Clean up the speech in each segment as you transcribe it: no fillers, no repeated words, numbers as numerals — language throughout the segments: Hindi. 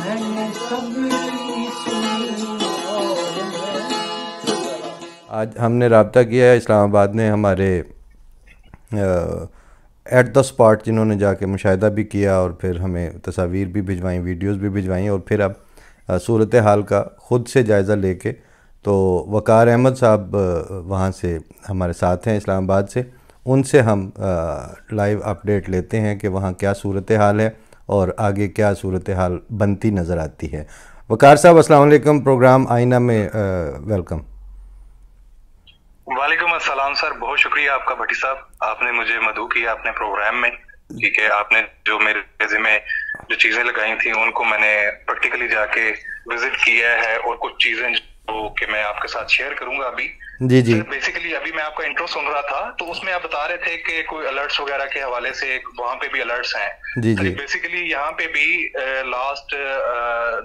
आज हमने रब्ता किया है इस्लामाबाद ने हमारे एट द स्पॉट जिन्होंने जाके मुशाहिदा भी किया और फिर हमें तस्वीर भी भिजवाई, वीडियोस भी भिजवाई और फिर अब सूरत हाल का ख़ुद से जायज़ा लेके तो वक़ार अहमद साहब वहाँ से हमारे साथ हैं इस्लामाबाद से, उनसे हम लाइव अपडेट लेते हैं कि वहाँ क्या सूरत हाल है और आगे क्या सूरत हाल बनती नज़र आती है। वक़ार साहब अस्सलाम वालेकुम, प्रोग्राम आईना में वेलकम। वालेकुम अस्सलाम सर, बहुत शुक्रिया आपका भट्टी साहब, आपने मुझे मदऊ किया अपने प्रोग्राम में। ठीक है, आपने जो मेरे ज़िम्मे जो चीज़ें लगाई थी उनको मैंने प्रैक्टिकली जाके विजिट किया है और कुछ चीज़ें जो कि मैं आपके साथ शेयर करूंगा अभी। जी जी। बेसिकली अभी मैं आपका इंट्रो सुन रहा था तो उसमें आप बता रहे थे कि कोई अलर्ट्स वगैरह के हवाले से वहाँ पे भी अलर्ट्स हैं। जी जी। बेसिकली यहाँ पे भी लास्ट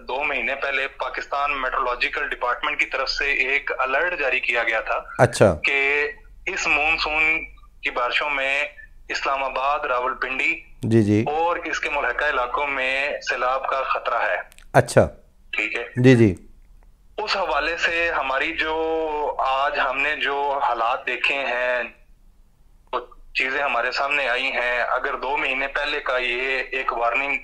2 महीने पहले पाकिस्तान मेट्रोलॉजिकल डिपार्टमेंट की तरफ से एक अलर्ट जारी किया गया था। अच्छा। कि इस मानसून की बारिशों में इस्लामाबाद, रावलपिंडी जी जी और इसके मुल्हका इलाकों में सैलाब का खतरा है। अच्छा। ठीक है जी जी। उस हवाले से हमारी जो आज हमने जो हालात देखे हैं, तो चीजें हमारे सामने आई हैं, अगर 2 महीने पहले का ये एक वार्निंग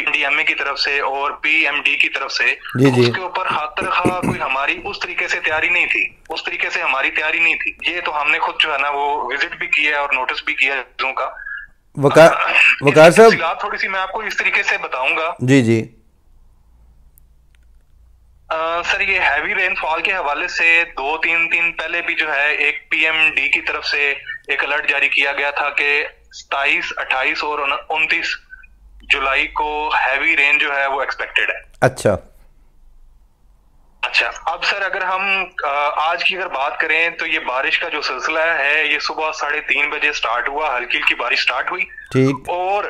डीएमए की तरफ से और पीएमडी की तरफ से, जी जी। उसके ऊपर खातर खा कोई हमारी उस तरीके से तैयारी नहीं थी, उस तरीके से हमारी तैयारी नहीं थी। ये तो हमने खुद जो है ना वो विजिट भी किया है और नोटिस भी किया है चीजों का। वकार साहब थोड़ी सी मैं आपको इस तरीके से बताऊंगा। जी जी। सर ये हैवी रेनफॉल के हवाले से 2-3 दिन पहले भी जो है एक पीएमडी की तरफ से एक अलर्ट जारी किया गया था कि 27, 28 और 29 जुलाई को हैवी रेन जो है वो एक्सपेक्टेड है। अच्छा। अच्छा, अब सर अगर हम आज की अगर बात करें तो ये बारिश का जो सिलसिला है ये सुबह 3:30 बजे स्टार्ट हुआ, हल्की हल्की बारिश स्टार्ट हुई। ठीक। और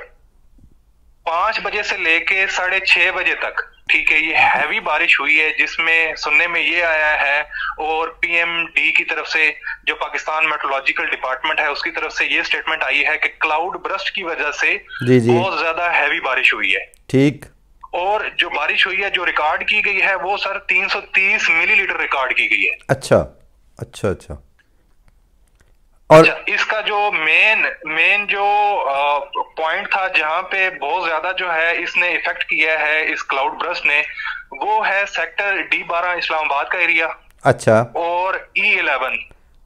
5 बजे से लेके 6:30 बजे तक, ठीक है, ये हैवी बारिश हुई है, जिसमें सुनने में ये आया है और पीएमडी की तरफ से जो पाकिस्तान मेट्रोलॉजिकल डिपार्टमेंट है उसकी तरफ से ये स्टेटमेंट आई है कि क्लाउड बर्स्ट की वजह से जी जी बहुत ज्यादा हैवी बारिश हुई है। ठीक। और जो बारिश हुई है जो रिकॉर्ड की गई है वो सर 330 मिलीलीटर रिकॉर्ड की गई है। अच्छा अच्छा अच्छा। और अच्छा, इसका जो मेन जो पॉइंट था जहां पे बहुत ज्यादा जो है इसने इफेक्ट किया है इस क्लाउड बर्स्ट ने, वो है सेक्टर D12 इस्लामाबाद का एरिया। अच्छा। और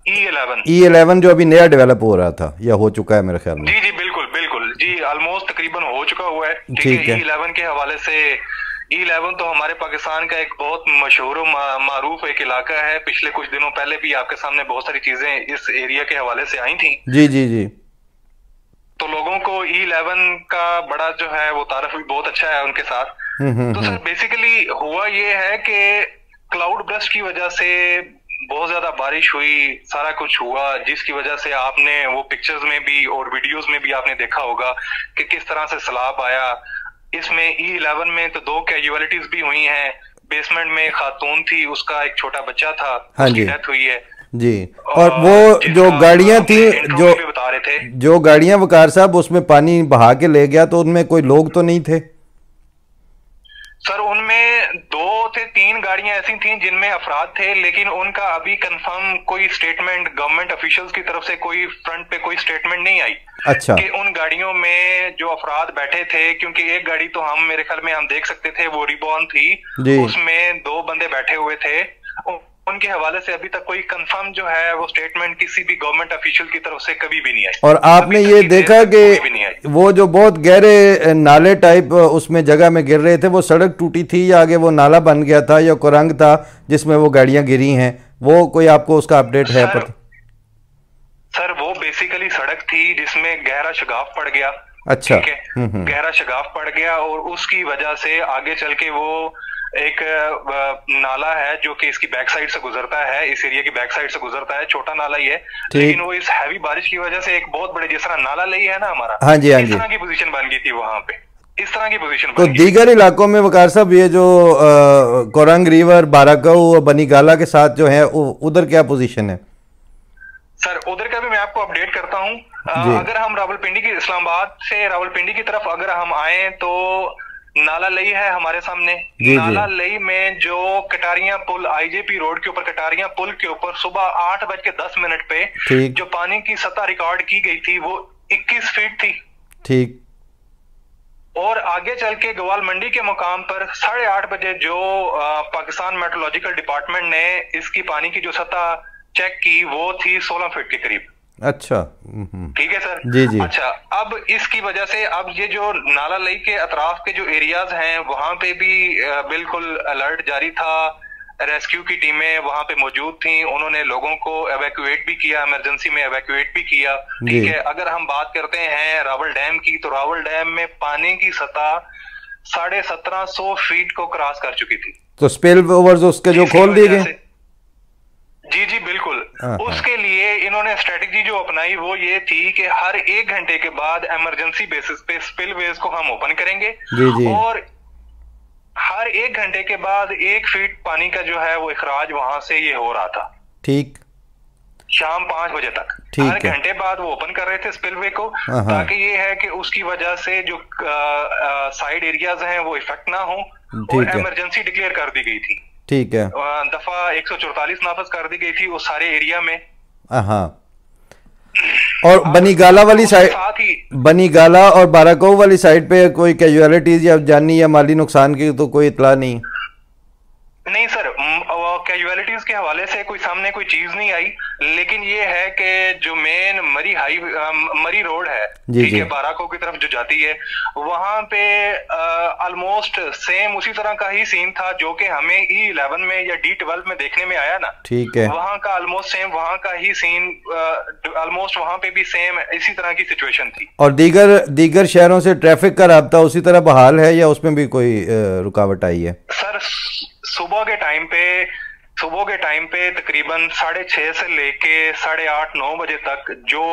E11 जो अभी नया डेवलप हो रहा था या हो चुका है मेरे ख्याल में। जी जी बिल्कुल बिल्कुल जी, ऑलमोस्ट तकरीबन हो चुका हुआ है। ठीक है। E11 के हवाले से, E11 तो हमारे पाकिस्तान का एक बहुत मशहूर मारूफ एक इलाका है। पिछले कुछ दिनों पहले भी आपके सामने बहुत सारी चीजें इस एरिया के हवाले से आई थी। जी जी जी। तो लोगों को E11 का बड़ा जो है वो तारफ भी बहुत अच्छा है उनके साथ। तो सर बेसिकली हुआ ये है कि क्लाउड बर्स्ट की वजह से बहुत ज्यादा बारिश हुई, सारा कुछ हुआ, जिसकी वजह से आपने वो पिक्चर्स में भी और वीडियोस में भी आपने देखा होगा कि किस तरह से सैलाब आया। इसमें E11 में तो 2 कैजुअलिटीज भी हुई हैं। बेसमेंट में खातून थी, उसका एक छोटा बच्चा था, हाँ उसकी जी डेथ हुई है जी। और वो जो गाड़ियां थी, जो बता रहे थे, जो गाड़ियां वकार साहब उसमें पानी बहा के ले गया, तो उनमें कोई लोग तो नहीं थे? सर उनमें 2 से 3 गाड़ियां ऐसी थीं जिनमें अफराद थे, लेकिन उनका अभी कंफर्म कोई स्टेटमेंट गवर्नमेंट ऑफिशियल्स की तरफ से कोई फ्रंट पे कोई स्टेटमेंट नहीं आई। अच्छा। कि उन गाड़ियों में जो अफराद बैठे थे, क्योंकि एक गाड़ी तो हम मेरे ख्याल में हम देख सकते थे वो रिबॉर्न थी, उसमें 2 बंदे बैठे हुए थे। उनके हवाले से अभी तक कोई कंफर्म जो है वो स्टेटमेंट किसी भी गवर्नमेंट ऑफिशियल की तरफ से कभी भी नहीं आई। और आपने ये देखा कि वो जो बहुत गहरे नाले टाइप उसमें जगह में गिर रहे थे, वो सड़क टूटी थी या आगे वो नाला बन गया था या कुरंग था जिसमें वो गाड़ियां गिरी हैं, वो कोई आपको उसका अपडेट है पता? सर वो बेसिकली सड़क थी जिसमें गहरा शगाफ पड़ गया। अच्छा। ठीक है, गहरा शगाफ पड़ गया और उसकी वजह से आगे चल के वो एक नाला है जो कि इसकी बैक साइड से गुजरता है, इस एरिया की बैक साइड से गुजरता है, छोटा नाला ही है, लेकिन वो इस हैवी बारिश की वजह से एक बहुत बड़े, जिस तरह नाला लई है ना हमारा, हाँ जी हाँ जी, इस तरह की पोजीशन बन गई थी वहां पे, इस तरह की पोजीशन। तो दीगर इलाकों में वकार साहब ये जो कोरंग रिवर, बाराकऊ, बनीगाला के साथ जो है उधर क्या पोजीशन है? सर उधर का भी मैं आपको अपडेट करता हूँ। अगर हम रावलपिंडी की, इस्लामाबाद से रावलपिंडी की तरफ अगर हम आए तो नाला लई है हमारे सामने। जी जी नाला लई में जो कटारिया पुल, आईजेपी रोड के ऊपर कटारिया पुल के ऊपर सुबह 8:10 पे ठीक जो पानी की सतह रिकॉर्ड की गई थी वो 21 फीट थी। ठीक। और आगे चल के ग्वाल मंडी के मुकाम पर 8:30 बजे जो पाकिस्तान मेट्रोलॉजिकल डिपार्टमेंट ने इसकी पानी की जो सतह चेक की वो थी 16 फीट के करीब। अच्छा। ठीक है सर। जी जी। अच्छा, अब इसकी वजह से अब ये जो नाला लई के अतराफ के जो एरियाज हैं वहां पे भी बिल्कुल अलर्ट जारी था। रेस्क्यू की टीमें वहां पे मौजूद थी, उन्होंने लोगों को एवैक्यूएट भी किया, इमरजेंसी में एवैक्यूएट भी किया। ठीक है। अगर हम बात करते हैं रावल डैम की, तो रावल डैम में पानी की सतह 1750 फीट को क्रॉस कर चुकी थी। तो स्पिल ओवर्स उसके जो खोल दिए गए। जी जी बिल्कुल। उसके लिए इन्होंने स्ट्रेटेजी जो अपनाई वो ये थी कि हर 1 घंटे के बाद इमरजेंसी बेसिस पे स्पिलवेज को हम ओपन करेंगे। जी जी। और हर 1 घंटे के बाद 1 फीट पानी का जो है वो इखराज वहां से ये हो रहा था। ठीक। शाम 5 बजे तक हर घंटे बाद वो ओपन कर रहे थे स्पिलवे को, ताकि ये है कि उसकी वजह से जो साइड एरियाज हैं वो इफेक्ट ना हो। और इमरजेंसी डिक्लेयर कर दी गई थी। ठीक है। दफा 144 नाफज कर दी गई थी उस सारे एरिया में। हाँ। और बनीगाला वाली साइड, बनीगाला और बाराकोव वाली साइड पे कोई कैजुअलिटीज या जानी या माली नुकसान की तो कोई इतला नहीं? नहीं सर, कैजुअलिटीज के हवाले से कोई सामने कोई चीज नहीं आई, लेकिन ये है कि जो मेन मरी रोड है, ठीक है, बाराको की तरफ जो जाती है, वहां पे ऑलमोस्ट सेम उसी तरह का ही सीन था जो कि हमें E11 में या D12 में देखने में आया ना। ठीक है। वहां का ऑलमोस्ट सेम वहां का ही सीन, ऑलमोस्ट वहां पे भी सेम इसी तरह की सिचुएशन थी। और दीगर शहरों से ट्रैफिक का राब्ता उसी तरह बहाल है या उसमें भी कोई रुकावट आई है? सर सुबह के टाइम पे तकरीबन 6:30 से लेके 8:30-9 बजे तक जो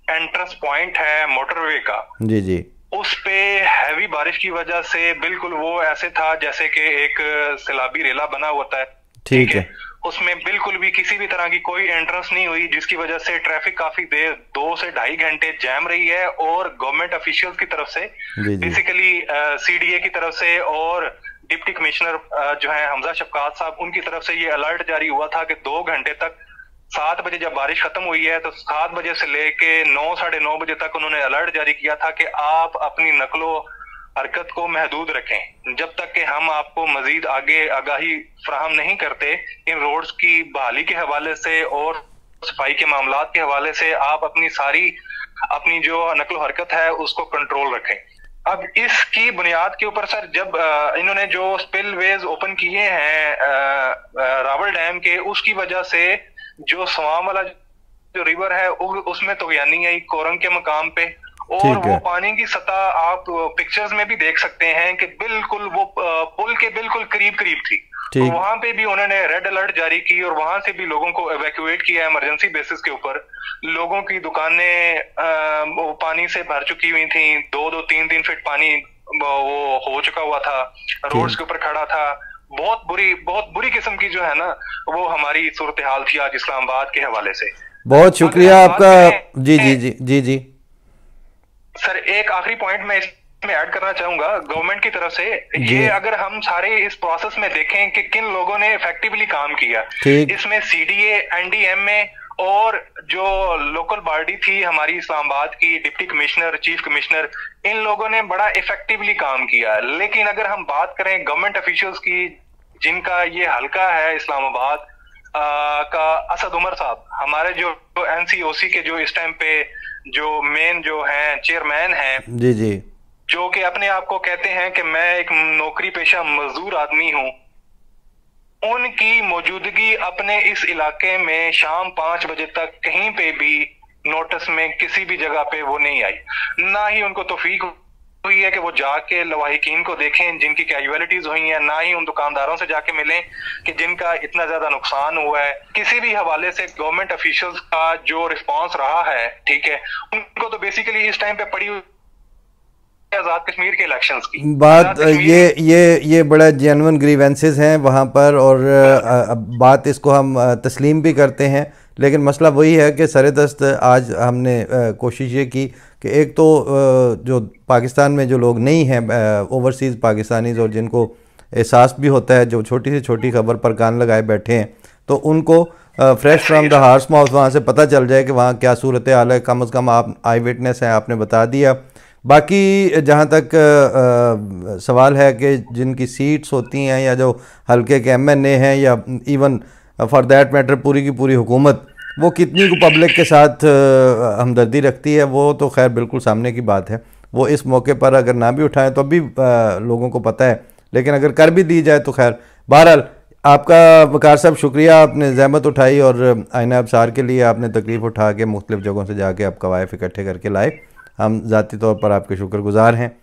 एंट्रेंस पॉइंट है मोटरवे का, जी जी, उस पे हैवी बारिश की वजह से बिल्कुल वो ऐसे था जैसे कि एक सैलाबी रेला बना होता है। ठीक है। उसमें बिल्कुल भी किसी भी तरह की कोई एंट्रेंस नहीं हुई, जिसकी वजह से ट्रैफिक काफी देर 2 से 2.5 घंटे जैम रही है। और गवर्नमेंट ऑफिशियल्स की तरफ से, बेसिकली CDA की तरफ से और डिप्टी कमिश्नर जो है हमजा शफकात साहब, उनकी तरफ से ये अलर्ट जारी हुआ था कि 2 घंटे तक, 7 बजे जब बारिश खत्म हुई है तो 7 बजे से लेके 9, 9:30 बजे तक उन्होंने अलर्ट जारी किया था कि आप अपनी नकलो हरकत को महदूद रखें जब तक कि हम आपको मजीद आगे आगाही फराहम नहीं करते। इन रोड्स की बहाली के हवाले से और सफाई के मामलात के हवाले से आप अपनी जो नकलो हरकत है उसको कंट्रोल रखें। अब इसकी बुनियाद के ऊपर सर, जब इन्होंने जो स्पिलवेज ओपन किए हैं रावल डैम के, उसकी वजह से जो स्वाम वाला जो रिवर है उसमें तगयानी आई कोरंग के मकाम पे, और वो पानी की सतह आप पिक्चर्स में भी देख सकते हैं कि बिल्कुल वो पुल के बिल्कुल करीब थी। तो वहां पे भी उन्होंने रेड अलर्ट जारी की और वहां से भी लोगों को एवैक्यूएट किया इमरजेंसी बेसिस के ऊपर। लोगों की दुकानें वो पानी से भर चुकी हुई थी, 2-2, 3-3 फीट पानी वो हो चुका हुआ था, रोड्स के ऊपर खड़ा था। बहुत बुरी किस्म की जो है ना वो हमारी सूरत हाल थी आज इस्लामाबाद के हवाले से। बहुत शुक्रिया आपका। जी जी जी जी जी सर, एक आखिरी पॉइंट मैं इसमें ऐड करना चाहूंगा गवर्नमेंट की तरफ से। ये अगर हम सारे इस प्रोसेस में देखें कि किन लोगों ने इफेक्टिवली काम किया, इसमें CDA, NDMA और जो लोकल बॉडी थी हमारी इस्लामाबाद की, डिप्टी कमिश्नर, चीफ कमिश्नर, इन लोगों ने बड़ा इफेक्टिवली काम किया। लेकिन अगर हम बात करें गवर्नमेंट ऑफिशियल्स की, जिनका ये हल्का है इस्लामाबाद का, असद उमर साहब, हमारे जो NCOC के जो इस टाइम पे जो मेन जो हैं चेयरमैन हैं, जी जी, जो कि अपने आप को कहते हैं कि मैं एक नौकरी पेशा मजदूर आदमी हूं, उनकी मौजूदगी अपने इस इलाके में शाम 5 बजे तक कहीं पे भी नोटिस में किसी भी जगह पे वो नहीं आई। ना ही उनको तौफीक हुई है कि वो जाके लवाहिकीन को देखें जिनकी कैजुअलिटीज हुई हैं, ना ही उन दुकानदारों से जाके मिलें कि जिनका इतना ज्यादा नुकसान हुआ है। किसी भी हवाले से गवर्नमेंट ऑफिशियल्स का जो रिस्पांस रहा है, ठीक है, उनको तो बेसिकली इस टाइम पे पड़ी आज़ाद कश्मीर के इलेक्शंस की बात ये बड़ा जेन्युइन ग्रीवेंसेस हैं वहाँ पर, और बात इसको हम तस्लीम भी करते हैं, लेकिन मसला वही है कि सरेदस्त आज हमने कोशिश ये की कि एक तो जो पाकिस्तान में जो लोग नहीं हैं ओवरसीज़ पाकिस्तानीज़, और जिनको एहसास भी होता है, जो छोटी से छोटी खबर पर कान लगाए बैठे हैं, तो उनको fresh from the horse mouth वहाँ से पता चल जाए कि वहाँ क्या सूरत हाल है। कम से कम आप आई विटनेस हैं, आपने बता दिया। बाकी जहाँ तक सवाल है कि जिनकी सीट्स होती हैं या जो हल्के के MNA हैं, या इवन फॉर दैट मैटर पूरी की पूरी हुकूमत, वो कितनी को पब्लिक के साथ हमदर्दी रखती है, वो तो खैर बिल्कुल सामने की बात है। वो इस मौके पर अगर ना भी उठाएं तो अभी लोगों को पता है, लेकिन अगर कर भी दी जाए तो खैर। बहरहाल आपका वकार साहब शुक्रिया, आपने जहमत उठाई और आईना अबसार के लिए आपने तकलीफ़ उठा के मुख्तलिफ़ जगहों से जाके आप कवायफ इकट्ठे करके लाए। हम ज़ाती तौर पर आपके शुक्रगुजार हैं।